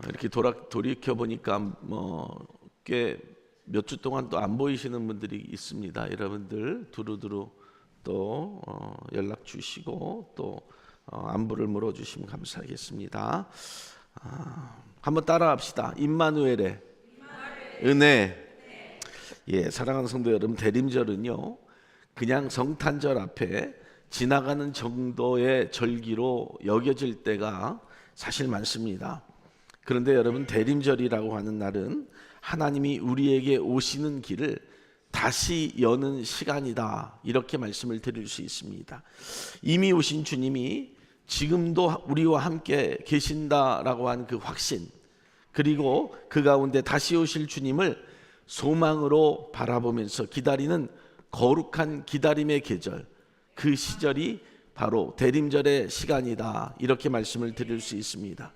이렇게 돌이켜 보니까 꽤 몇 주 동안 또 안 보이시는 분들이 있습니다. 여러분들 두루두루 또 연락 주시고 또 안부를 물어주시면 감사하겠습니다. 한번 따라합시다. 임마누엘의 은혜. 예, 사랑하는 성도 여러분, 대림절은요 그냥 성탄절 앞에 지나가는 정도의 절기로 여겨질 때가 사실 많습니다. 그런데 여러분, 대림절이라고 하는 날은 하나님이 우리에게 오시는 길을 다시 여는 시간이다, 이렇게 말씀을 드릴 수 있습니다. 이미 오신 주님이 지금도 우리와 함께 계신다라고 하는 그 확신, 그리고 그 가운데 다시 오실 주님을 소망으로 바라보면서 기다리는 거룩한 기다림의 계절, 그 시절이 바로 대림절의 시간이다, 이렇게 말씀을 드릴 수 있습니다.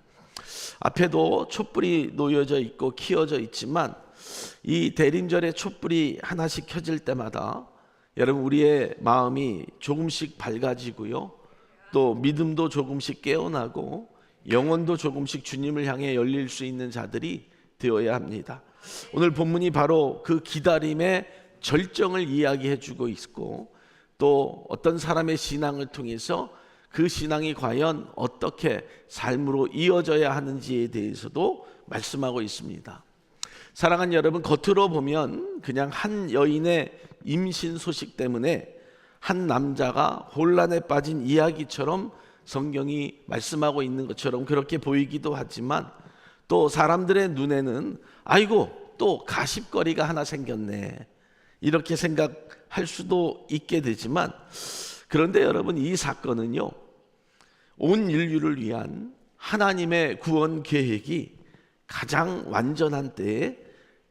앞에도 촛불이 놓여져 있고 키워져 있지만 이 대림절의 촛불이 하나씩 켜질 때마다 여러분, 우리의 마음이 조금씩 밝아지고요, 또 믿음도 조금씩 깨어나고 영혼도 조금씩 주님을 향해 열릴 수 있는 자들이 되어야 합니다. 오늘 본문이 바로 그 기다림의 절정을 이야기해 주고 있고, 또 어떤 사람의 신앙을 통해서 그 신앙이 과연 어떻게 삶으로 이어져야 하는지에 대해서도 말씀하고 있습니다. 사랑하는 여러분, 겉으로 보면 그냥 한 여인의 임신 소식 때문에 한 남자가 혼란에 빠진 이야기처럼 성경이 말씀하고 있는 것처럼 그렇게 보이기도 하지만, 또 사람들의 눈에는 아이고 또 가십거리가 하나 생겼네, 이렇게 생각할 수도 있게 되지만, 그런데 여러분, 이 사건은요 온 인류를 위한 하나님의 구원 계획이 가장 완전한 때에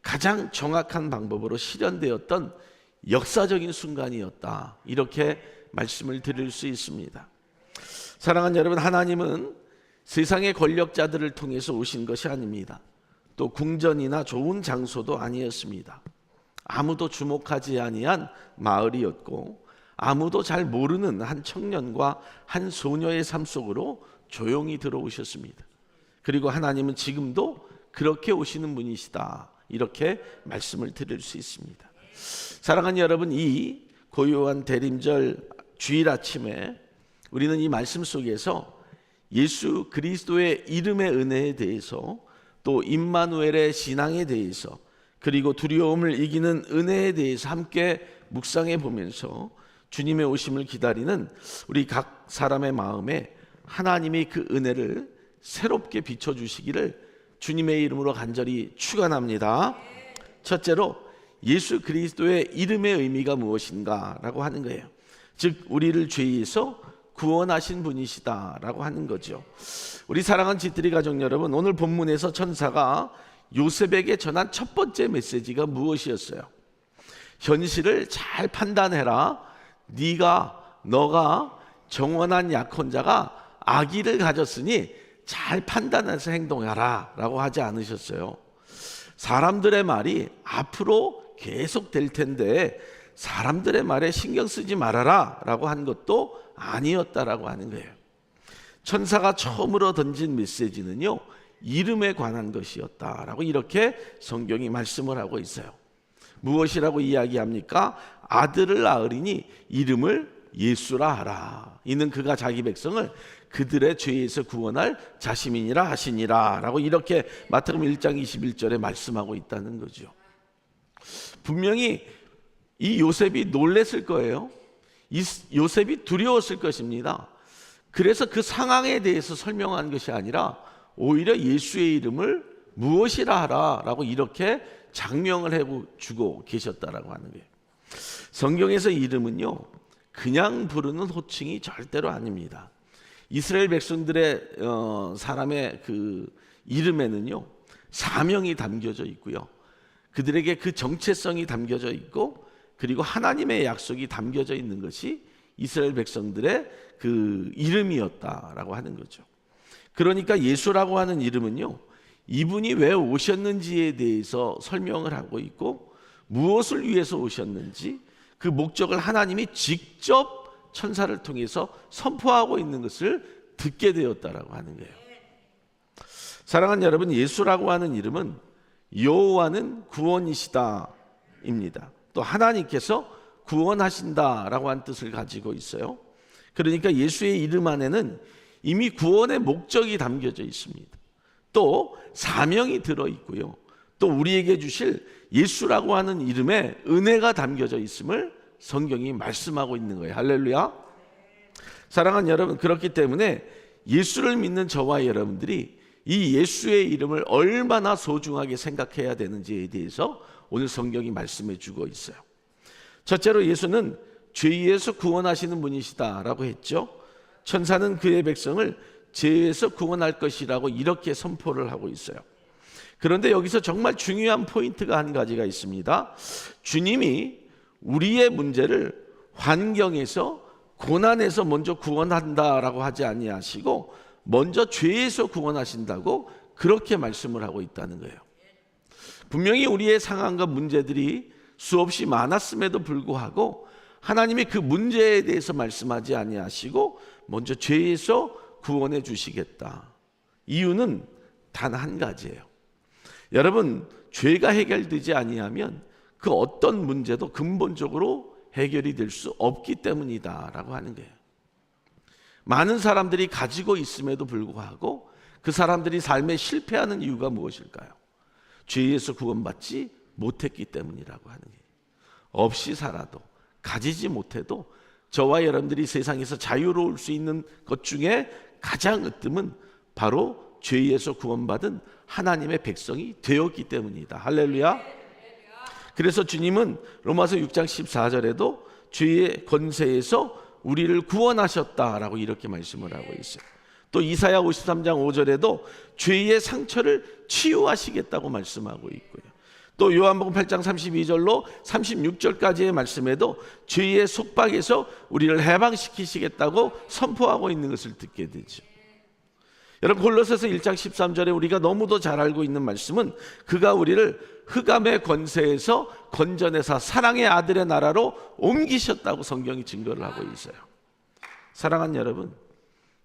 가장 정확한 방법으로 실현되었던 역사적인 순간이었다, 이렇게 말씀을 드릴 수 있습니다. 사랑하는 여러분, 하나님은 세상의 권력자들을 통해서 오신 것이 아닙니다. 또 궁전이나 좋은 장소도 아니었습니다. 아무도 주목하지 아니한 마을이었고, 아무도 잘 모르는 한 청년과 한 소녀의 삶 속으로 조용히 들어오셨습니다. 그리고 하나님은 지금도 그렇게 오시는 분이시다, 이렇게 말씀을 드릴 수 있습니다. 사랑하는 여러분, 이 고요한 대림절 주일 아침에 우리는 이 말씀 속에서 예수 그리스도의 이름의 은혜에 대해서, 또 임마누엘의 신앙에 대해서, 그리고 두려움을 이기는 은혜에 대해서 함께 묵상해 보면서 주님의 오심을 기다리는 우리 각 사람의 마음에 하나님이 그 은혜를 새롭게 비춰주시기를 주님의 이름으로 간절히 축원합니다. 첫째로, 예수 그리스도의 이름의 의미가 무엇인가 라고 하는 거예요. 즉 우리를 죄에서 구원하신 분이시다라고 하는 거죠. 우리 사랑하는 지트리 가족 여러분, 오늘 본문에서 천사가 요셉에게 전한 첫 번째 메시지가 무엇이었어요? 현실을 잘 판단해라. 너가 정원한 약혼자가 아기를 가졌으니 잘 판단해서 행동하라 라고 하지 않으셨어요. 사람들의 말이 앞으로 계속 될 텐데 사람들의 말에 신경 쓰지 말아라 라고 한 것도 아니었다라고 하는 거예요. 천사가 처음으로 던진 메시지는요, 이름에 관한 것이었다라고 이렇게 성경이 말씀을 하고 있어요. 무엇이라고 이야기합니까? 아들을 낳으리니 이름을 예수라 하라. 이는 그가 자기 백성을 그들의 죄에서 구원할 자심이니라 하시니라 라고 이렇게 마태복음 1장 21절에 말씀하고 있다는 거죠. 분명히 이 요셉이 놀랬을 거예요. 이 요셉이 두려웠을 것입니다. 그래서 그 상황에 대해서 설명한 것이 아니라 오히려 예수의 이름을 무엇이라 하라 라고 이렇게 장명을 해주고 계셨다라고 하는 거예요. 성경에서 이름은요 그냥 부르는 호칭이 절대로 아닙니다. 이스라엘 백성들의 사람의 그 이름에는요 사명이 담겨져 있고요, 그들에게 그 정체성이 담겨져 있고, 그리고 하나님의 약속이 담겨져 있는 것이 이스라엘 백성들의 그 이름이었다라고 하는 거죠. 그러니까 예수라고 하는 이름은요 이분이 왜 오셨는지에 대해서 설명을 하고 있고, 무엇을 위해서 오셨는지 그 목적을 하나님이 직접 천사를 통해서 선포하고 있는 것을 듣게 되었다라고 하는 거예요. 사랑하는 여러분, 예수라고 하는 이름은 여호와는 구원이시다 입니다. 또 하나님께서 구원하신다라고 하는 뜻을 가지고 있어요. 그러니까 예수의 이름 안에는 이미 구원의 목적이 담겨져 있습니다. 또 사명이 들어있고요. 또 우리에게 주실 예수라고 하는 이름에 은혜가 담겨져 있음을 성경이 말씀하고 있는 거예요. 할렐루야. 사랑하는 여러분, 그렇기 때문에 예수를 믿는 저와 여러분들이 이 예수의 이름을 얼마나 소중하게 생각해야 되는지에 대해서 오늘 성경이 말씀해 주고 있어요. 첫째로 예수는 죄에서 구원하시는 분이시다라고 했죠. 천사는 그의 백성을 죄에서 구원할 것이라고 이렇게 선포를 하고 있어요. 그런데 여기서 정말 중요한 포인트가 한 가지가 있습니다. 주님이 우리의 문제를 환경에서 고난에서 먼저 구원한다라고 하지 아니하시고 먼저 죄에서 구원하신다고 그렇게 말씀을 하고 있다는 거예요. 분명히 우리의 상황과 문제들이 수없이 많았음에도 불구하고 하나님이 그 문제에 대해서 말씀하지 아니하시고 먼저 죄에서 구원해 주시겠다. 이유는 단 한 가지예요. 여러분, 죄가 해결되지 아니하면 그 어떤 문제도 근본적으로 해결이 될 수 없기 때문이다라고 하는 거예요. 많은 사람들이 가지고 있음에도 불구하고 그 사람들이 삶에 실패하는 이유가 무엇일까요? 죄에서 구원받지 못했기 때문이라고 하는 거예요. 없이 살아도 가지지 못해도 저와 여러분들이 세상에서 자유로울 수 있는 것 중에 가장 으뜸은 바로 죄에서 구원받은 하나님의 백성이 되었기 때문이다. 할렐루야. 그래서 주님은 로마서 6장 14절에도 죄의 권세에서 우리를 구원하셨다라고 이렇게 말씀을 하고 있어요. 또 이사야 53장 5절에도 죄의 상처를 치유하시겠다고 말씀하고 있고요. 또 요한복음 8장 32절로 36절까지의 말씀에도 죄의 속박에서 우리를 해방시키시겠다고 선포하고 있는 것을 듣게 되죠. 여러분, 골로새서 1장 13절에 우리가 너무도 잘 알고 있는 말씀은 그가 우리를 흑암의 권세에서 건져내사 사랑의 아들의 나라로 옮기셨다고 성경이 증거를 하고 있어요. 사랑하는 여러분,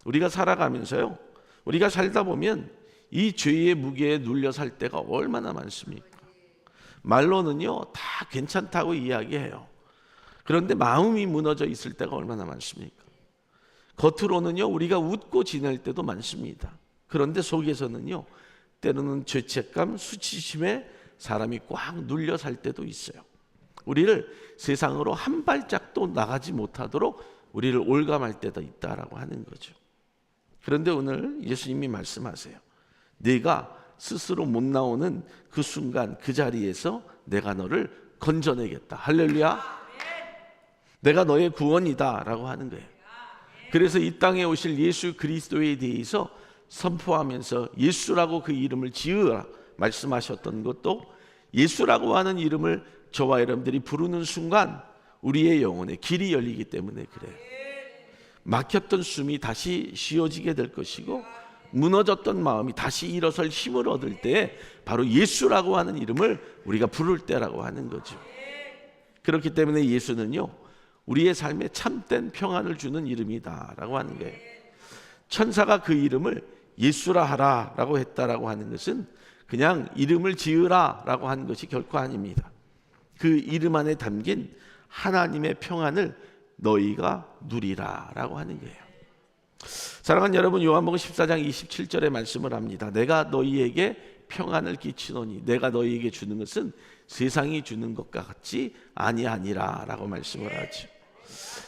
우리가 살아가면서요, 우리가 살다 보면 이 죄의 무게에 눌려 살 때가 얼마나 많습니까? 말로는요 다 괜찮다고 이야기해요. 그런데 마음이 무너져 있을 때가 얼마나 많습니까? 겉으로는요 우리가 웃고 지낼 때도 많습니다. 그런데 속에서는요 때로는 죄책감, 수치심에 사람이 꽉 눌려 살 때도 있어요. 우리를 세상으로 한 발짝도 나가지 못하도록 우리를 올감할 때도 있다라고 하는 거죠. 그런데 오늘 예수님이 말씀하세요. 네가 스스로 못 나오는 그 순간 그 자리에서 내가 너를 건져내겠다. 할렐루야. 내가 너의 구원이다 라고 하는 거예요. 그래서 이 땅에 오실 예수 그리스도에 대해서 선포하면서 예수라고 그 이름을 지으라 말씀하셨던 것도 예수라고 하는 이름을 저와 여러분들이 부르는 순간 우리의 영혼에 길이 열리기 때문에 그래요. 막혔던 숨이 다시 쉬어지게 될 것이고 무너졌던 마음이 다시 일어설 힘을 얻을 때 바로 예수라고 하는 이름을 우리가 부를 때라고 하는 거죠. 그렇기 때문에 예수는요 우리의 삶에 참된 평안을 주는 이름이다라고 하는 거예요. 천사가 그 이름을 예수라 하라라고 했다라고 하는 것은 그냥 이름을 지으라라고 하는 것이 결코 아닙니다. 그 이름 안에 담긴 하나님의 평안을 너희가 누리라라고 하는 거예요. 사랑하는 여러분, 요한복음 14장 27절에 말씀을 합니다. 내가 너희에게 평안을 끼치노니 내가 너희에게 주는 것은 세상이 주는 것과 같지 아니하니라 라고 말씀을 하죠.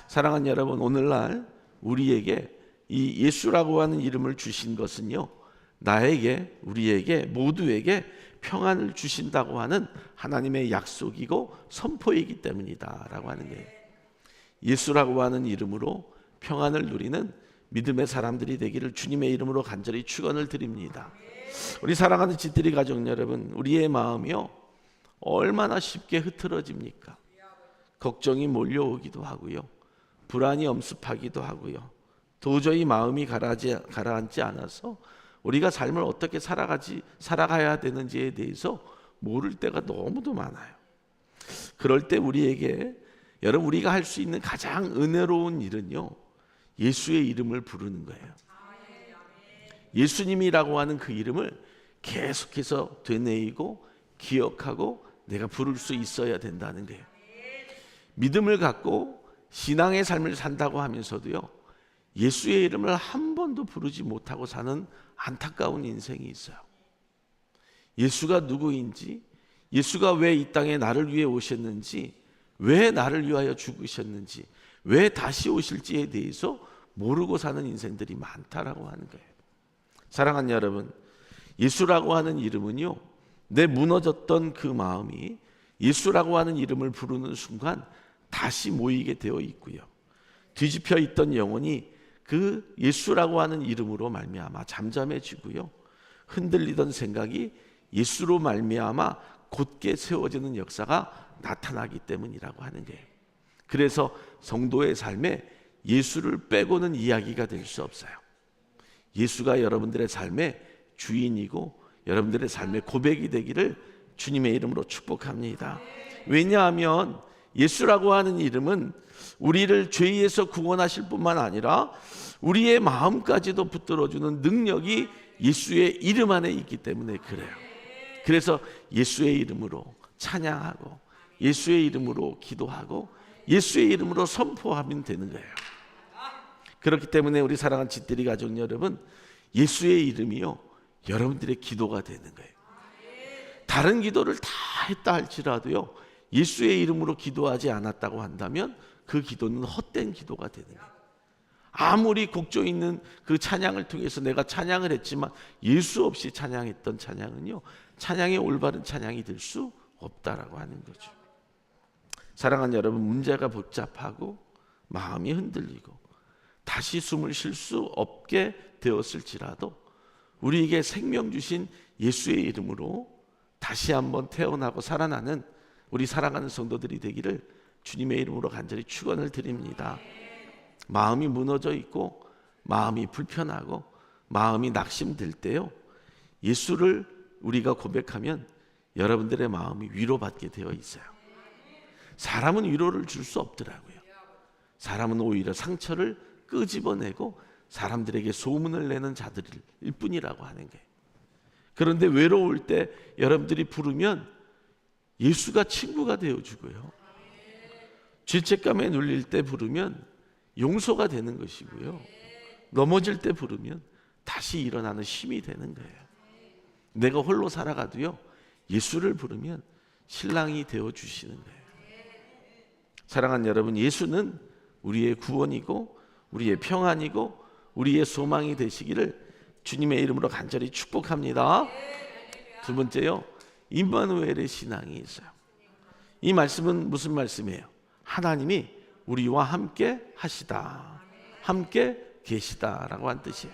사랑하는 여러분, 오늘날 우리에게 이 예수라고 하는 이름을 주신 것은요 나에게, 우리에게, 모두에게 평안을 주신다고 하는 하나님의 약속이고 선포이기 때문이다 라고 하는 거예요. 예수라고 하는 이름으로 평안을 누리는 믿음의 사람들이 되기를 주님의 이름으로 간절히 축원을 드립니다. 우리 사랑하는 집들이 가족 여러분, 우리의 마음이요 얼마나 쉽게 흐트러집니까? 걱정이 몰려오기도 하고요, 불안이 엄습하기도 하고요, 도저히 마음이 가라앉지 않아서 우리가 삶을 어떻게 살아가야 되는지에 대해서 모를 때가 너무도 많아요. 그럴 때 우리에게, 여러분, 우리가 할 수 있는 가장 은혜로운 일은요 예수의 이름을 부르는 거예요. 예수님이라고 하는 그 이름을 계속해서 되뇌이고 기억하고 내가 부를 수 있어야 된다는 거예요. 믿음을 갖고 신앙의 삶을 산다고 하면서도요, 예수의 이름을 한 번도 부르지 못하고 사는 안타까운 인생이 있어요. 예수가 누구인지, 예수가 왜 이 땅에 나를 위해 오셨는지, 왜 나를 위하여 죽으셨는지, 왜 다시 오실지에 대해서 모르고 사는 인생들이 많다라고 하는 거예요. 사랑하는 여러분, 예수라고 하는 이름은요, 내 무너졌던 그 마음이 예수라고 하는 이름을 부르는 순간 다시 모이게 되어 있고요, 뒤집혀 있던 영혼이 그 예수라고 하는 이름으로 말미암아 잠잠해지고요, 흔들리던 생각이 예수로 말미암아 곧게 세워지는 역사가 나타나기 때문이라고 하는 거예요. 그래서 성도의 삶에 예수를 빼고는 이야기가 될 수 없어요. 예수가 여러분들의 삶의 주인이고 여러분들의 삶의 고백이 되기를 주님의 이름으로 축복합니다. 왜냐하면 예수라고 하는 이름은 우리를 죄에서 구원하실 뿐만 아니라 우리의 마음까지도 붙들어주는 능력이 예수의 이름 안에 있기 때문에 그래요. 그래서 예수의 이름으로 찬양하고 예수의 이름으로 기도하고 예수의 이름으로 선포하면 되는 거예요. 그렇기 때문에 우리 사랑하는 집들이 가족 여러분, 예수의 이름이요, 여러분들의 기도가 되는 거예요. 다른 기도를 다 했다 할지라도요, 예수의 이름으로 기도하지 않았다고 한다면 그 기도는 헛된 기도가 되는 거예요. 아무리 곡조 있는 그 찬양을 통해서 내가 찬양을 했지만 예수 없이 찬양했던 찬양은요, 찬양의 올바른 찬양이 될 수 없다라고 하는 거죠. 사랑하는 여러분, 문제가 복잡하고 마음이 흔들리고 다시 숨을 쉴 수 없게 되었을지라도 우리에게 생명 주신 예수의 이름으로 다시 한번 태어나고 살아나는 우리 사랑하는 성도들이 되기를 주님의 이름으로 간절히 축원을 드립니다. 마음이 무너져 있고 마음이 불편하고 마음이 낙심될 때요, 예수를 우리가 고백하면 여러분들의 마음이 위로받게 되어 있어요. 사람은 위로를 줄 수 없더라고요. 사람은 오히려 상처를 끄집어내고 사람들에게 소문을 내는 자들일 뿐이라고 하는 거예요. 그런데 외로울 때 여러분들이 부르면 예수가 친구가 되어주고요, 죄책감에 눌릴 때 부르면 용서가 되는 것이고요, 넘어질 때 부르면 다시 일어나는 힘이 되는 거예요. 내가 홀로 살아가도요, 예수를 부르면 신랑이 되어주시는 거예요. 사랑하는 여러분, 예수는 우리의 구원이고 우리의 평안이고 우리의 소망이 되시기를 주님의 이름으로 간절히 축복합니다. 두 번째요, 임마누엘의 신앙이 있어요. 이 말씀은 무슨 말씀이에요? 하나님이 우리와 함께 하시다, 함께 계시다라고 한 뜻이에요.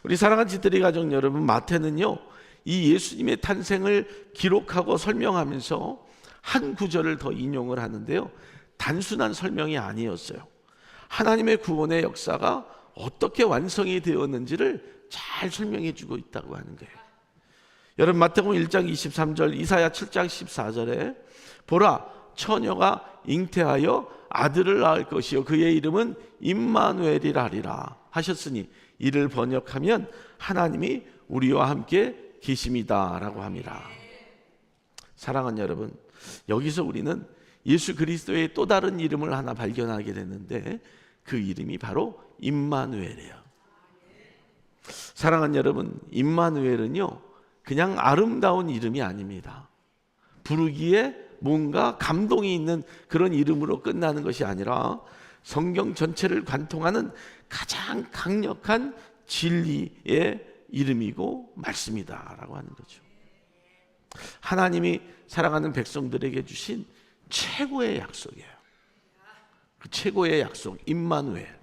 우리 사랑하는 집들이 가족 여러분, 마태는요, 이 예수님의 탄생을 기록하고 설명하면서 한 구절을 더 인용을 하는데요, 단순한 설명이 아니었어요. 하나님의 구원의 역사가 어떻게 완성이 되었는지를 잘 설명해 주고 있다고 하는 거예요. 여러분, 마태복음 1장 23절, 이사야 7장 14절에 보라, 처녀가 잉태하여 아들을 낳을 것이요 그의 이름은 임마누엘이라 하리라 하셨으니 이를 번역하면 하나님이 우리와 함께 계심이다 라고 합니다. 사랑하는 여러분, 여기서 우리는 예수 그리스도의 또 다른 이름을 하나 발견하게 됐는데 그 이름이 바로 임마누엘이에요. 사랑하는 여러분, 임마누엘은요, 그냥 아름다운 이름이 아닙니다. 부르기에 뭔가 감동이 있는 그런 이름으로 끝나는 것이 아니라 성경 전체를 관통하는 가장 강력한 진리의 이름이고 말씀이다라고 하는 거죠. 하나님이 사랑하는 백성들에게 주신 최고의 약속이에요. 그 최고의 약속, 임마누엘.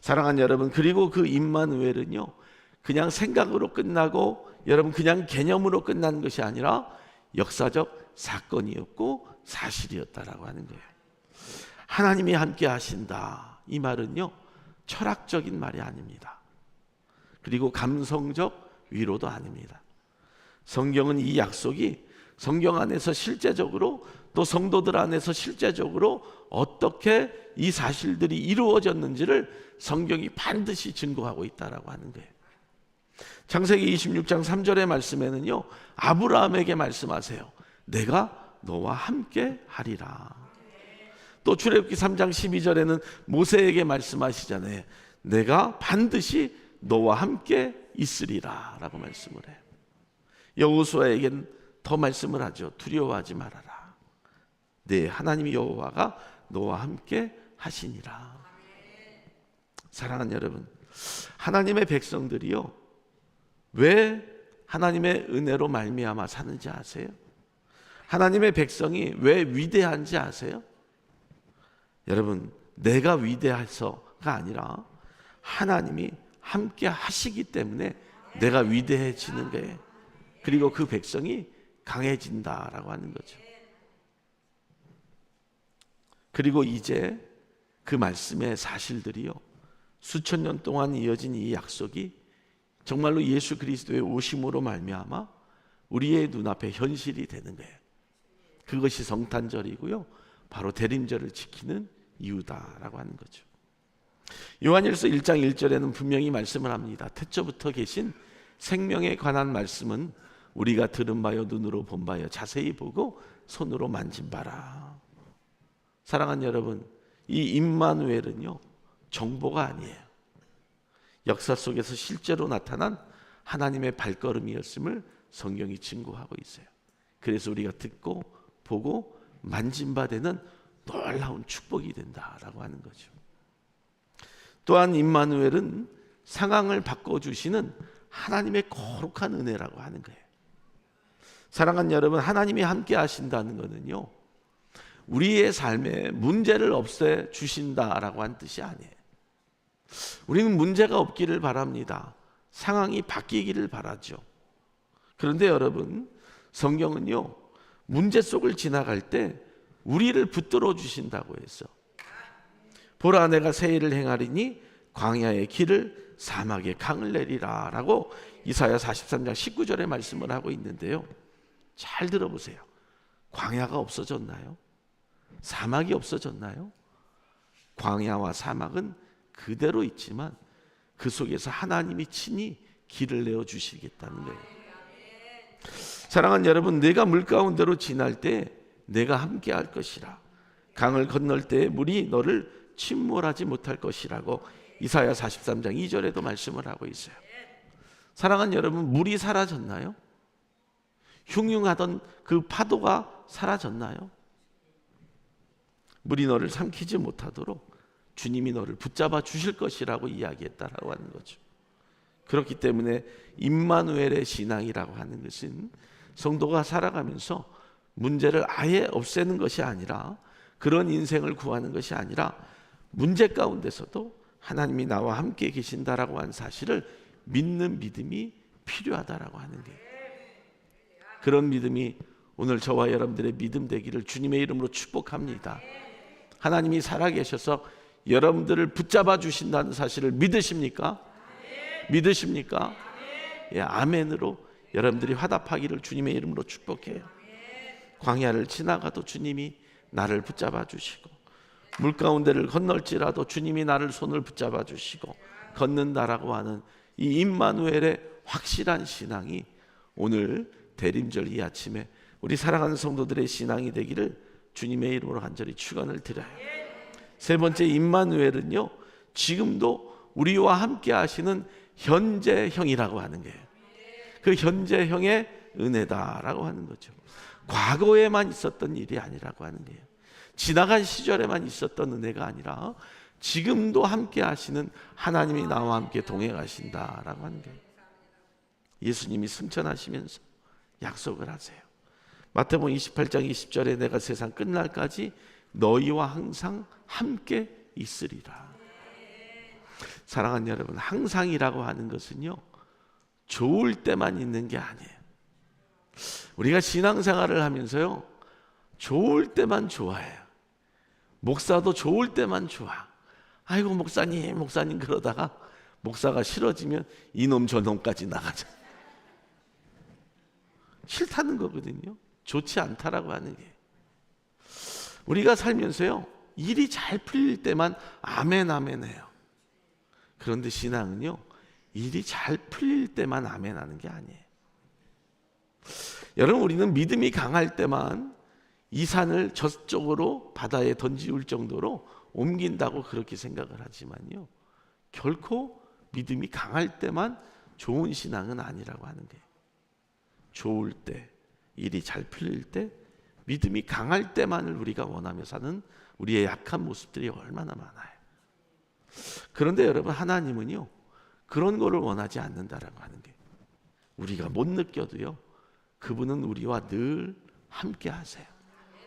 사랑하는 여러분, 그리고 그 임마누엘은요, 그냥 생각으로 끝나고 여러분 그냥 개념으로 끝나는 것이 아니라 역사적 사건이었고 사실이었다라고 하는 거예요. 하나님이 함께 하신다, 이 말은요, 철학적인 말이 아닙니다. 그리고 감성적 위로도 아닙니다. 성경은 이 약속이 성경 안에서 실제적으로 또 성도들 안에서 실제적으로 어떻게 이 사실들이 이루어졌는지를 성경이 반드시 증거하고 있다라고 하는 거예요. 창세기 26장 3절의 말씀에는요, 아브라함에게 말씀하세요. 내가 너와 함께 하리라. 또 출애굽기 3장 12절에는 모세에게 말씀하시잖아요. 내가 반드시 너와 함께 있으리라 라고 말씀을 해요. 여호수아에겐 더 말씀을 하죠. 두려워하지 말아라. 네, 하나님 여호와가 너와 함께 하시니라. 사랑하는 여러분, 하나님의 백성들이요, 왜 하나님의 은혜로 말미암아 사는지 아세요? 하나님의 백성이 왜 위대한지 아세요? 여러분, 내가 위대해서가 아니라 하나님이 함께 하시기 때문에 내가 위대해지는 거예요. 그리고 그 백성이 강해진다라고 하는 거죠. 그리고 이제 그 말씀의 사실들이요, 수천 년 동안 이어진 이 약속이 정말로 예수 그리스도의 오심으로 말미암아 우리의 눈앞에 현실이 되는 거예요. 그것이 성탄절이고요, 바로 대림절을 지키는 이유다라고 하는 거죠. 요한일서 1장 1절에는 분명히 말씀을 합니다. 태초부터 계신 생명에 관한 말씀은 우리가 들은 바요 눈으로 본 바요 자세히 보고 손으로 만진 바라. 사랑하는 여러분, 이 임마누엘은요, 정보가 아니에요. 역사 속에서 실제로 나타난 하나님의 발걸음이었음을 성경이 증거하고 있어요. 그래서 우리가 듣고 보고 만진 바 되는 놀라운 축복이 된다라고 하는 거죠. 또한 임마누엘은 상황을 바꿔주시는 하나님의 거룩한 은혜라고 하는 거예요. 사랑하는 여러분, 하나님이 함께 하신다는 것은요, 우리의 삶에 문제를 없애주신다라고 하는 뜻이 아니에요. 우리는 문제가 없기를 바랍니다. 상황이 바뀌기를 바라죠. 그런데 여러분, 성경은요, 문제 속을 지나갈 때 우리를 붙들어 주신다고 해서, 보라 내가 새 일을 행하리니 광야의 길을 사막의 강을 내리라 라고 이사야 43장 19절에 말씀을 하고 있는데요, 잘 들어보세요. 광야가 없어졌나요? 사막이 없어졌나요? 광야와 사막은 그대로 있지만 그 속에서 하나님이 친히 길을 내어 주시겠다는 거예요. 사랑하는 여러분, 내가 물 가운데로 지날 때 내가 함께 할 것이라. 강을 건널 때 물이 너를 침몰하지 못할 것이라고 이사야 43장 2절에도 말씀을 하고 있어요. 사랑하는 여러분, 물이 사라졌나요? 흉흉하던 그 파도가 사라졌나요? 물이 너를 삼키지 못하도록 주님이 너를 붙잡아 주실 것이라고 이야기했다라고 하는 거죠. 그렇기 때문에 임마누엘의 신앙이라고 하는 것은 성도가 살아가면서 문제를 아예 없애는 것이 아니라, 그런 인생을 구하는 것이 아니라, 문제 가운데서도 하나님이 나와 함께 계신다라고 하는 사실을 믿는 믿음이 필요하다라고 하는 게, 그런 믿음이 오늘 저와 여러분들의 믿음 되기를 주님의 이름으로 축복합니다. 하나님이 살아계셔서 여러분들을 붙잡아 주신다는 사실을 믿으십니까? 믿으십니까? 예, 아멘으로 여러분들이 화답하기를 주님의 이름으로 축복해요. 광야를 지나가도 주님이 나를 붙잡아 주시고, 물 가운데를 건널지라도 주님이 나를 손을 붙잡아 주시고 걷는다라고 하는 이 임마누엘의 확실한 신앙이 오늘 대림절 이 아침에 우리 사랑하는 성도들의 신앙이 되기를 주님의 이름으로 간절히 축원을 드려요. 세 번째, 임마누엘은요, 지금도 우리와 함께 하시는 현재형이라고 하는 거예요. 그 현재형의 은혜다라고 하는 거죠. 과거에만 있었던 일이 아니라고 하는 거예요. 지나간 시절에만 있었던 은혜가 아니라 지금도 함께 하시는 하나님이 나와 함께 동행하신다라고 하는 거예요. 예수님이 승천하시면서 약속을 하세요. 마태복음 28장 20절에 내가 세상 끝날까지 너희와 항상 함께 있으리라. 사랑하는 여러분, 항상이라고 하는 것은요, 좋을 때만 있는 게 아니에요. 우리가 신앙생활을 하면서요, 좋을 때만 좋아해요. 목사도 좋을 때만 좋아. 아이고 목사님 그러다가 목사가 싫어지면 이놈 저놈까지 나가자. 싫다는 거거든요. 좋지 않다라고 하는 게. 우리가 살면서요, 일이 잘 풀릴 때만 아멘 해요. 그런데 신앙은요, 일이 잘 풀릴 때만 아멘 하는 게 아니에요. 여러분, 우리는 믿음이 강할 때만 이 산을 저쪽으로 바다에 던지울 정도로 옮긴다고 그렇게 생각을 하지만요, 결코 믿음이 강할 때만 좋은 신앙은 아니라고 하는 거예요. 좋을 때, 일이 잘 풀릴 때, 믿음이 강할 때만을 우리가 원하며 사는 우리의 약한 모습들이 얼마나 많아요. 그런데 여러분, 하나님은요 그런 거를 원하지 않는다라고 하는 게, 우리가 못 느껴도요 그분은 우리와 늘 함께 하세요.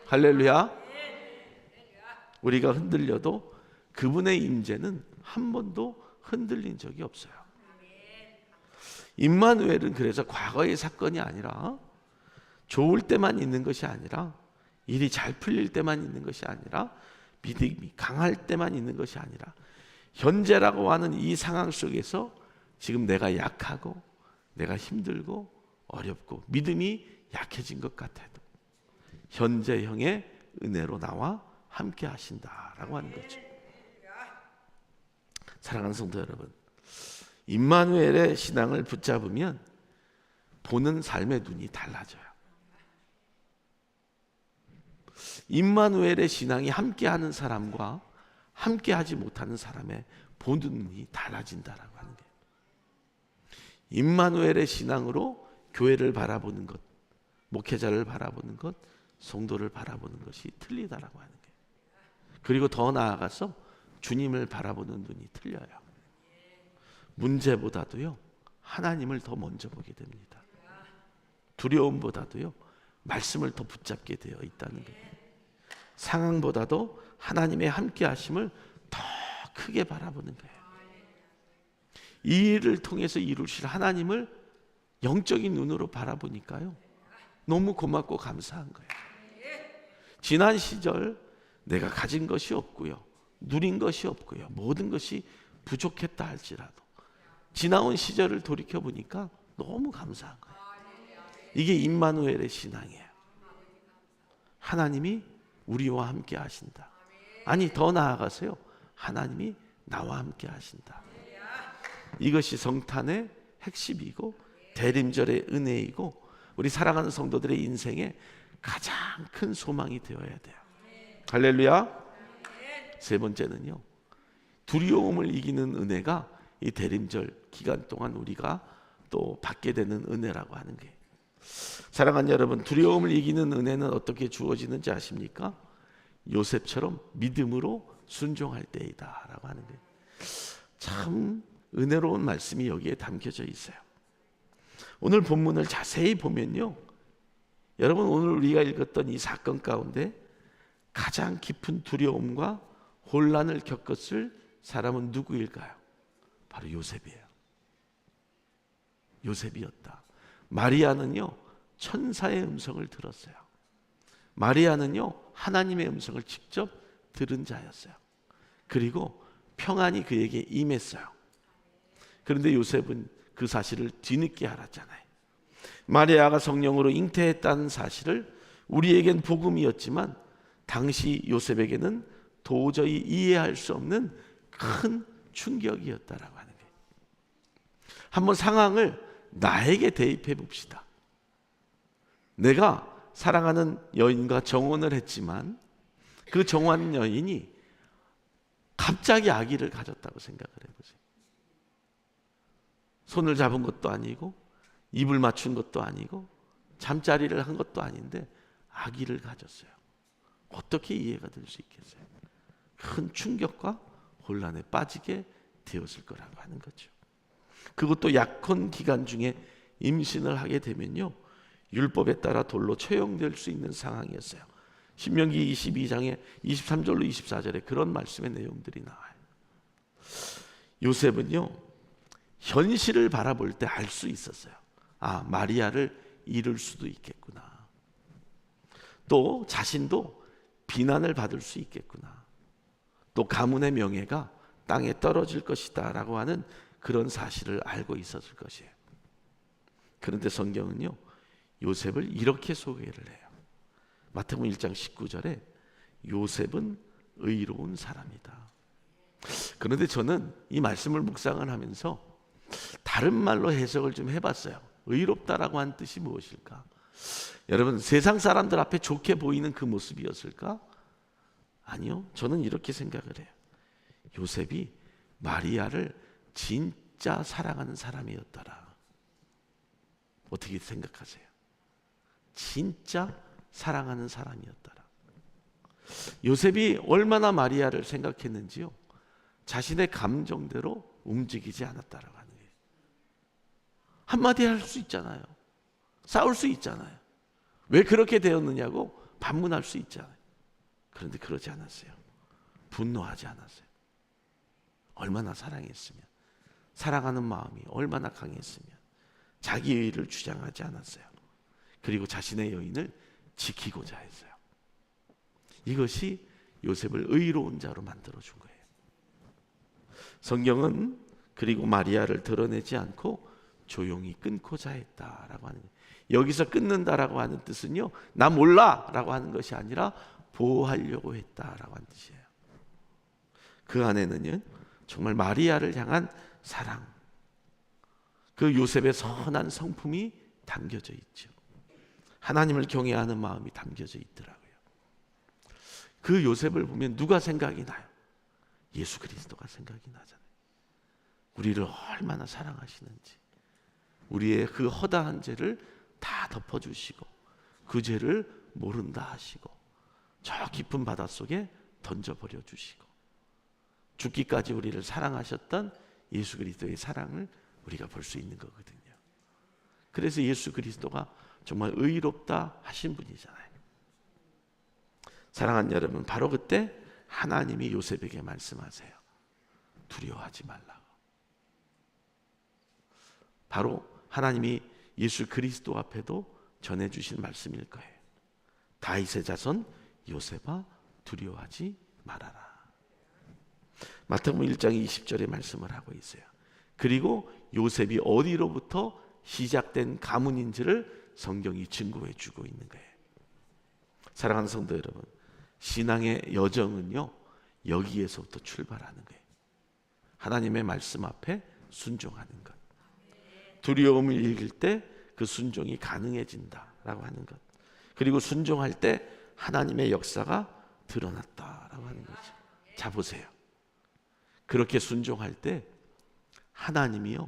할렐루야. 우리가 흔들려도 그분의 임재는 한 번도 흔들린 적이 없어요. 임마누엘은 그래서 과거의 사건이 아니라, 좋을 때만 있는 것이 아니라, 일이 잘 풀릴 때만 있는 것이 아니라, 믿음이 강할 때만 있는 것이 아니라, 현재라고 하는 이 상황 속에서 지금 내가 약하고 내가 힘들고 어렵고 믿음이 약해진 것 같아도 현재형의 은혜로 나와 함께 하신다라고 하는 거죠. 사랑하는 성도 여러분, 임마누엘의 신앙을 붙잡으면 보는 삶의 눈이 달라져요. 임마누엘의 신앙이 함께하는 사람과 함께하지 못하는 사람의 보는 눈이 달라진다라고 하는 거예요. 임마누엘의 신앙으로 교회를 바라보는 것, 목회자를 바라보는 것, 성도를 바라보는 것이 틀리다라고 하는 거예요. 그리고 더 나아가서 주님을 바라보는 눈이 틀려요. 문제보다도요 하나님을 더 먼저 보게 됩니다. 두려움보다도요 말씀을 더 붙잡게 되어 있다는 거예요. 상황보다도 하나님의 함께 하심을 더 크게 바라보는 거예요. 이 일을 통해서 이루실 하나님을 영적인 눈으로 바라보니까요 너무 고맙고 감사한 거예요. 지난 시절 내가 가진 것이 없고요, 누린 것이 없고요, 모든 것이 부족했다 할지라도 지나온 시절을 돌이켜 보니까 너무 감사한 거예요. 이게 임마누엘의 신앙이에요. 하나님이 우리와 함께 하신다. 아니, 더 나아가서요 하나님이 나와 함께 하신다. 이것이 성탄의 핵심이고 대림절의 은혜이고 우리 사랑하는 성도들의 인생에 가장 큰 소망이 되어야 돼요. 할렐루야. 세 번째는요, 두려움을 이기는 은혜가 이 대림절 기간 동안 우리가 또 받게 되는 은혜라고 하는 게, 사랑하는 여러분, 두려움을 이기는 은혜는 어떻게 주어지는지 아십니까? 요셉처럼 믿음으로 순종할 때이다 라고 하는 거예요. 참 은혜로운 말씀이 여기에 담겨져 있어요. 오늘 본문을 자세히 보면요, 여러분, 오늘 우리가 읽었던 이 사건 가운데 가장 깊은 두려움과 혼란을 겪었을 사람은 누구일까요? 바로 요셉이에요. 요셉이었다. 마리아는요 천사의 음성을 들었어요. 마리아는요 하나님의 음성을 직접 들은 자였어요. 그리고 평안이 그에게 임했어요. 그런데 요셉은 그 사실을 뒤늦게 알았잖아요. 마리아가 성령으로 잉태했다는 사실을 우리에겐 복음이었지만 당시 요셉에게는 도저히 이해할 수 없는 큰 충격이었다라고 하는 거예요. 한번 상황을 나에게 대입해 봅시다. 내가 사랑하는 여인과 정혼을 했지만 그 정혼 여인이 갑자기 아기를 가졌다고 생각을 해보세요. 손을 잡은 것도 아니고 입을 맞춘 것도 아니고 잠자리를 한 것도 아닌데 아기를 가졌어요. 어떻게 이해가 될 수 있겠어요? 큰 충격과 혼란에 빠지게 되었을 거라고 하는 거죠. 그것도 약혼 기간 중에 임신을 하게 되면요 율법에 따라 돌로 처형될 수 있는 상황이었어요. 신명기 22장에 23절로 24절에 그런 말씀의 내용들이 나와요. 요셉은요 현실을 바라볼 때 알 수 있었어요. 아, 마리아를 잃을 수도 있겠구나. 또 자신도 비난을 받을 수 있겠구나. 또 가문의 명예가 땅에 떨어질 것이다 라고 하는 그런 사실을 알고 있었을 것이에요. 그런데 성경은요 요셉을 이렇게 소개를 해요. 마태복음 1장 19절에 요셉은 의로운 사람이다. 그런데 저는 이 말씀을 묵상을 하면서 바른 말로 해석을 좀 해봤어요. 의롭다라고 하는 뜻이 무엇일까? 여러분, 세상 사람들 앞에 좋게 보이는 그 모습이었을까? 아니요. 저는 이렇게 생각을 해요. 요셉이 마리아를 진짜 사랑하는 사람이었더라. 어떻게 생각하세요? 진짜 사랑하는 사람이었더라. 요셉이 얼마나 마리아를 생각했는지요, 자신의 감정대로 움직이지 않았다라고 하는 거예요. 한마디 할 수 있잖아요. 싸울 수 있잖아요. 왜 그렇게 되었느냐고 반문할 수 있잖아요. 그런데 그러지 않았어요. 분노하지 않았어요. 얼마나 사랑했으면, 사랑하는 마음이 얼마나 강했으면 자기 의의를 주장하지 않았어요. 그리고 자신의 여인을 지키고자 했어요. 이것이 요셉을 의로운 자로 만들어준 거예요. 성경은 그리고 마리아를 드러내지 않고 조용히 끊고자 했다라고 하는 거예요. 여기서 끊는다라고 하는 뜻은요, 나 몰라라고 하는 것이 아니라 보호하려고 했다라고 하는 뜻이에요. 그 안에는요, 정말 마리아를 향한 사랑, 그 요셉의 선한 성품이 담겨져 있죠. 하나님을 경외하는 마음이 담겨져 있더라고요. 그 요셉을 보면 누가 생각이 나요? 예수 그리스도가 생각이 나잖아요. 우리를 얼마나 사랑하시는지, 우리의 그 허다한 죄를 다 덮어주시고 그 죄를 모른다 하시고 저 깊은 바닷속에 던져버려 주시고 죽기까지 우리를 사랑하셨던 예수 그리스도의 사랑을 우리가 볼 수 있는 거거든요. 그래서 예수 그리스도가 정말 의롭다 하신 분이잖아요. 사랑하는 여러분, 바로 그때 하나님이 요셉에게 말씀하세요. 두려워하지 말라고. 바로 하나님이 예수 그리스도 앞에도 전해주신 말씀일 거예요. 다윗의 자손 요셉아, 두려워하지 말아라. 마태복음 1장 20절에 말씀을 하고 있어요. 그리고 요셉이 어디로부터 시작된 가문인지를 성경이 증거해 주고 있는 거예요. 사랑하는 성도 여러분, 신앙의 여정은요, 여기에서부터 출발하는 거예요. 하나님의 말씀 앞에 순종하는 것. 두려움을 이길 때 그 순종이 가능해진다라고 하는 것. 그리고 순종할 때 하나님의 역사가 드러났다라고 하는 거죠. 자, 보세요. 그렇게 순종할 때 하나님이요,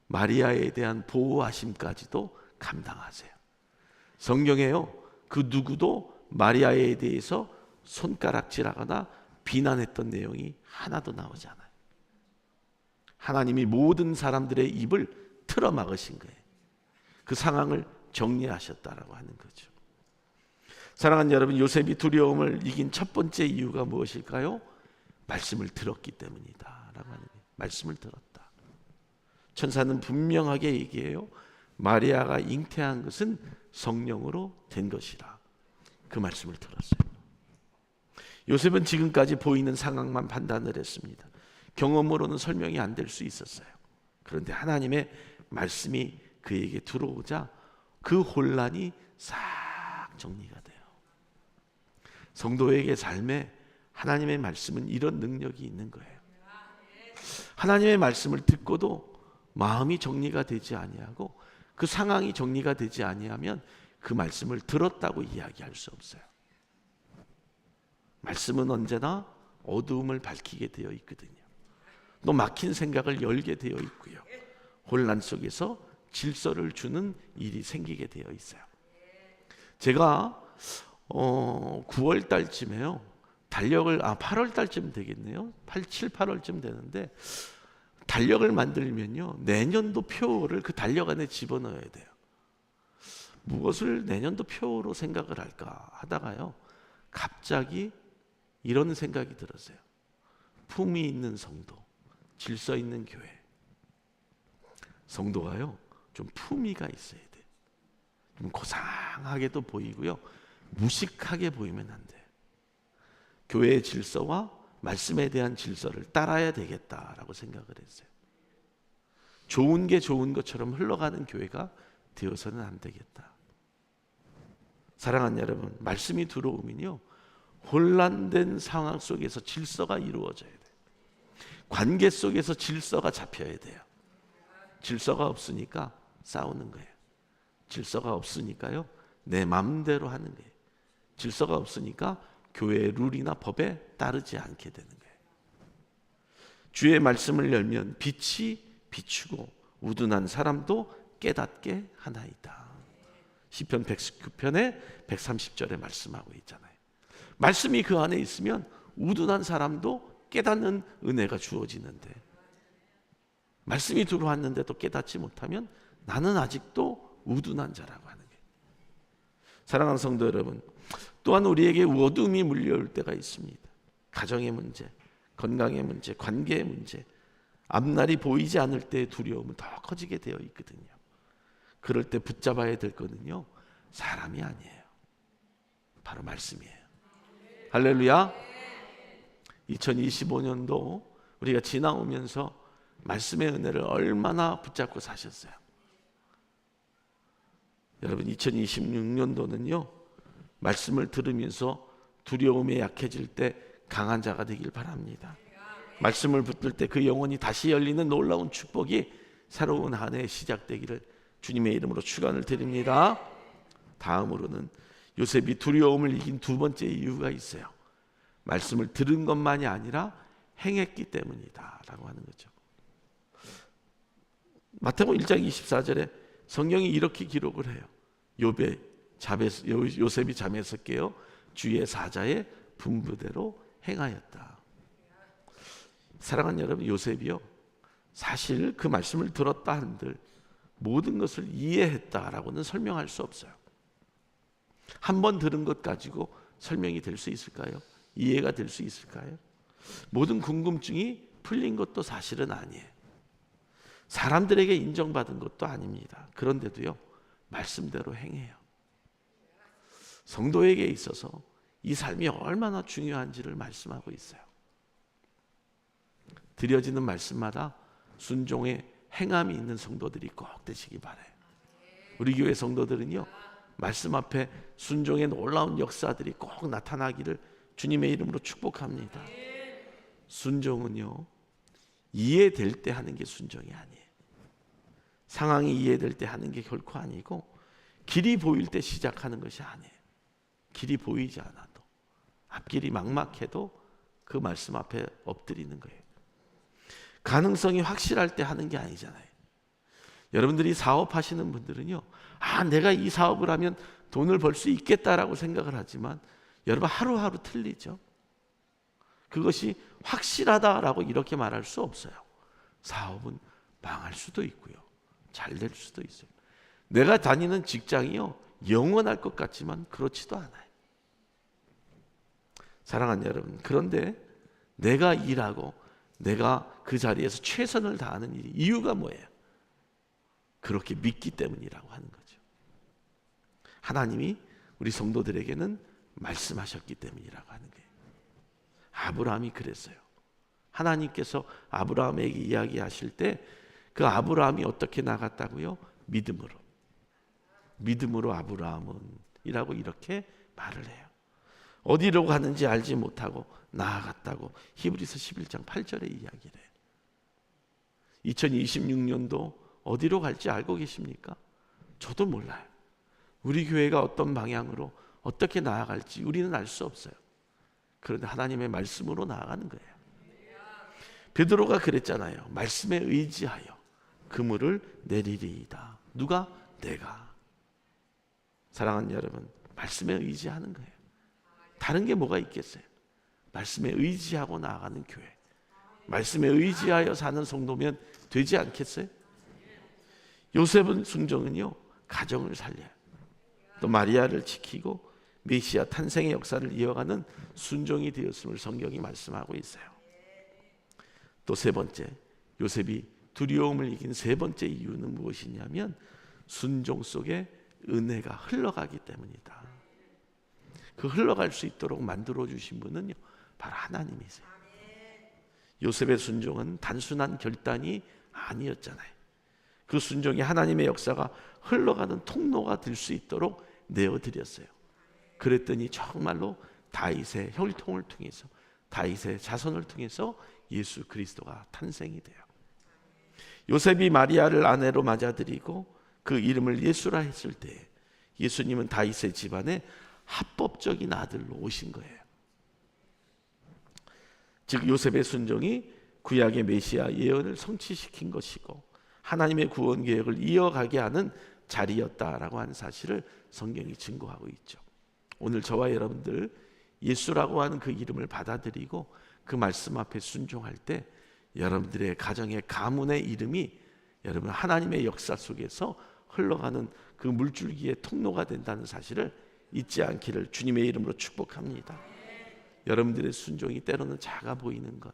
마리아에 대한 보호하심까지도 감당하세요. 성경에요, 그 누구도 마리아에 대해서 손가락질하거나 비난했던 내용이 하나도 나오지 않아요. 하나님이 모든 사람들의 입을 틀어막으신 거예요. 그 상황을 정리하셨다라고 하는 거죠. 사랑하는 여러분, 요셉이 두려움을 이긴 첫 번째 이유가 무엇일까요? 말씀을 들었기 때문이다 라고 하는 거예요. 말씀을 들었다. 천사는 분명하게 얘기해요. 마리아가 잉태한 것은 성령으로 된 것이라. 그 말씀을 들었어요. 요셉은 지금까지 보이는 상황만 판단을 했습니다. 경험으로는 설명이 안 될 수 있었어요. 그런데 하나님의 말씀이 그에게 들어오자 그 혼란이 싹 정리가 돼요. 성도에게 삶에 하나님의 말씀은 이런 능력이 있는 거예요. 하나님의 말씀을 듣고도 마음이 정리가 되지 아니하고 그 상황이 정리가 되지 아니하면 그 말씀을 들었다고 이야기할 수 없어요. 말씀은 언제나 어두움을 밝히게 되어 있거든요. 또 막힌 생각을 열게 되어 있고요. 혼란 속에서 질서를 주는 일이 생기게 되어 있어요. 제가 9월 달쯤에요, 달력을 8월 달쯤 되겠네요. 7, 8월쯤 되는데 달력을 만들면요, 내년도 표를 그 달력 안에 집어넣어야 돼요. 무엇을 내년도 표로 생각을 할까 하다가요, 갑자기 이런 생각이 들었어요. 품위 있는 성도, 질서 있는 교회. 성도가요, 좀 품위가 있어야 돼요. 좀 고상하게도 보이고요, 무식하게 보이면 안 돼요. 교회의 질서와 말씀에 대한 질서를 따라야 되겠다라고 생각을 했어요. 좋은 게 좋은 것처럼 흘러가는 교회가 되어서는 안 되겠다. 사랑하는 여러분, 말씀이 들어오면요, 혼란된 상황 속에서 질서가 이루어져야 돼요. 관계 속에서 질서가 잡혀야 돼요. 질서가 없으니까 싸우는 거예요. 질서가 없으니까요, 내 마음대로 하는 거예요. 질서가 없으니까 교회의 룰이나 법에 따르지 않게 되는 거예요. 주의 말씀을 열면 빛이 비추고 우둔한 사람도 깨닫게 하나이다. 시편 119편의 130절에 말씀하고 있잖아요. 말씀이 그 안에 있으면 우둔한 사람도 깨닫는 은혜가 주어지는데, 말씀이 들어왔는데도 깨닫지 못하면 나는 아직도 우둔한 자라고 하는 거예요. 사랑하는 성도 여러분, 또한 우리에게 어둠이 물려올 때가 있습니다. 가정의 문제, 건강의 문제, 관계의 문제, 앞날이 보이지 않을 때의 두려움은 더 커지게 되어 있거든요. 그럴 때 붙잡아야 될 거는요, 사람이 아니에요. 바로 말씀이에요. 할렐루야. 2025년도 우리가 지나오면서 말씀의 은혜를 얼마나 붙잡고 사셨어요? 여러분, 2026년도는요, 말씀을 들으면서 두려움에 약해질 때 강한 자가 되길 바랍니다. 말씀을 붙들 때 그 영혼이 다시 열리는 놀라운 축복이 새로운 한 해 시작되기를 주님의 이름으로 축원을 드립니다. 다음으로는 요셉이 두려움을 이긴 두 번째 이유가 있어요. 말씀을 들은 것만이 아니라 행했기 때문이다 라고 하는 거죠. 마태복음 1장 24절에 성경이 이렇게 기록을 해요. 요셉이 잠에서 깨어 주의 사자의 분부대로 행하였다. 사랑하는 여러분, 요셉이요, 사실 그 말씀을 들었다 한들 모든 것을 이해했다라고는 설명할 수 없어요. 한 번 들은 것 가지고 설명이 될 수 있을까요? 이해가 될 수 있을까요? 모든 궁금증이 풀린 것도 사실은 아니에요. 사람들에게 인정받은 것도 아닙니다. 그런데도요, 말씀대로 행해요. 성도에게 있어서 이 삶이 얼마나 중요한지를 말씀하고 있어요. 드려지는 말씀마다 순종의 행함이 있는 성도들이 꼭 되시기 바라요. 우리 교회 성도들은요, 말씀 앞에 순종의 놀라운 역사들이 꼭 나타나기를 주님의 이름으로 축복합니다. 순종은요, 이해될 때 하는 게 순종이 아니에요. 상황이 이해될 때 하는 게 결코 아니고, 길이 보일 때 시작하는 것이 아니에요. 길이 보이지 않아도, 앞길이 막막해도 그 말씀 앞에 엎드리는 거예요. 가능성이 확실할 때 하는 게 아니잖아요. 여러분들이 사업하시는 분들은요, 내가 이 사업을 하면 돈을 벌 수 있겠다라고 생각을 하지만 여러분, 하루하루 틀리죠. 그것이 확실하다라고 이렇게 말할 수 없어요. 사업은 망할 수도 있고요, 잘 될 수도 있어요. 내가 다니는 직장이요, 영원할 것 같지만 그렇지도 않아요. 사랑하는 여러분, 그런데 내가 일하고 내가 그 자리에서 최선을 다하는 이유가 뭐예요? 그렇게 믿기 때문이라고 하는 거죠. 하나님이 우리 성도들에게는 말씀하셨기 때문이라고 하는 거예요. 아브라함이 그랬어요. 하나님께서 아브라함에게 이야기하실 때 그 아브라함이 어떻게 나갔다고요? 믿음으로 아브라함은 이라고 이렇게 말을 해요. 어디로 가는지 알지 못하고 나아갔다고 히브리서 11장 8절에 이야기를 해요. 2026년도 어디로 갈지 알고 계십니까? 저도 몰라요. 우리 교회가 어떤 방향으로 어떻게 나아갈지 우리는 알 수 없어요. 그런데 하나님의 말씀으로 나아가는 거예요. 베드로가 그랬잖아요. 말씀에 의지하여 그물을 내리리이다. 누가? 내가. 사랑하는 여러분, 말씀에 의지하는 거예요. 다른 게 뭐가 있겠어요? 말씀에 의지하고 나아가는 교회, 말씀에 의지하여 사는 성도면 되지 않겠어요? 요셉은 순종은요, 가정을 살려요. 또 마리아를 지키고 메시아 탄생의 역사를 이어가는 순종이 되었음을 성경이 말씀하고 있어요. 또 세 번째, 요셉이 두려움을 이긴 세 번째 이유는 무엇이냐면 순종 속에 은혜가 흘러가기 때문이다. 그 흘러갈 수 있도록 만들어 주신 분은요, 바로 하나님이세요. 요셉의 순종은 단순한 결단이 아니었잖아요. 그 순종이 하나님의 역사가 흘러가는 통로가 될 수 있도록 내어드렸어요. 그랬더니 정말로 다윗의 혈통을 통해서, 다윗의 자손을 통해서 예수 그리스도가 탄생이 돼요. 요셉이 마리아를 아내로 맞아들이고 그 이름을 예수라 했을 때 예수님은 다윗의 집안에 합법적인 아들로 오신 거예요. 즉 요셉의 순종이 구약의 메시아 예언을 성취시킨 것이고 하나님의 구원 계획을 이어가게 하는 자리였다라고 하는 사실을 성경이 증거하고 있죠. 오늘 저와 여러분들 예수라고 하는 그 이름을 받아들이고 그 말씀 앞에 순종할 때 여러분들의 가정의 가문의 이름이 여러분 하나님의 역사 속에서 흘러가는 그 물줄기의 통로가 된다는 사실을 잊지 않기를 주님의 이름으로 축복합니다. 여러분들의 순종이 때로는 작아 보이는 것,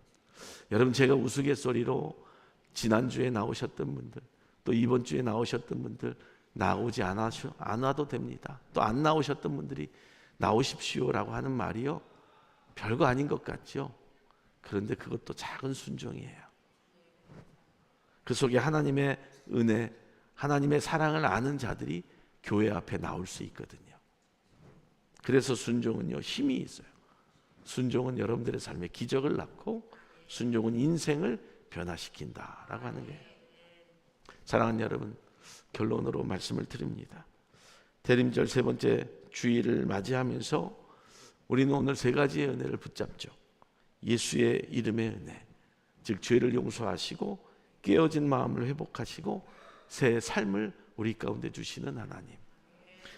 여러분 제가 우스갯소리로 지난주에 나오셨던 분들 또 이번 주에 나오셨던 분들 나오지 않아도 됩니다. 또 안 나오셨던 분들이 나오십시오라고 하는 말이요 별거 아닌 것 같죠. 그런데 그것도 작은 순종이에요. 그 속에 하나님의 은혜, 하나님의 사랑을 아는 자들이 교회 앞에 나올 수 있거든요. 그래서 순종은요 힘이 있어요. 순종은 여러분들의 삶에 기적을 낳고 순종은 인생을 변화시킨다라고 하는 거예요. 사랑하는 여러분, 결론으로 말씀을 드립니다. 대림절 세 번째 주일을 맞이하면서 우리는 오늘 세 가지의 은혜를 붙잡죠. 예수의 이름의 은혜, 즉 죄를 용서하시고 깨어진 마음을 회복하시고 새 삶을 우리 가운데 주시는 하나님.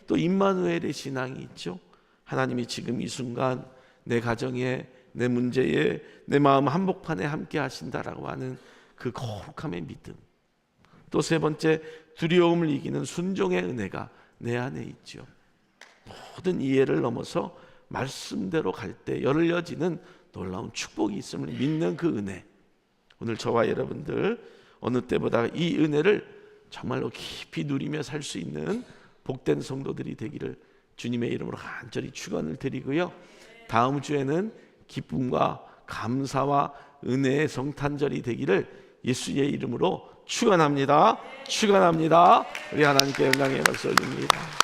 또 임마누엘의 신앙이 있죠. 하나님이 지금 이 순간 내 가정에, 내 문제에, 내 마음 한복판에 함께 하신다라고 하는 그 거룩함의 믿음. 또 세 번째, 두려움을 이기는 순종의 은혜가 내 안에 있죠. 모든 이해를 넘어서 말씀대로 갈 때 열려지는 놀라운 축복이 있음을 믿는 그 은혜. 오늘 저와 여러분들 어느 때보다 이 은혜를 정말로 깊이 누리며 살 수 있는 복된 성도들이 되기를 주님의 이름으로 간절히 축원을 드리고요. 다음 주에는 기쁨과 감사와 은혜의 성탄절이 되기를 예수의 이름으로 축원합니다. 축원합니다. 우리 하나님께 영광의 박수 올립니다.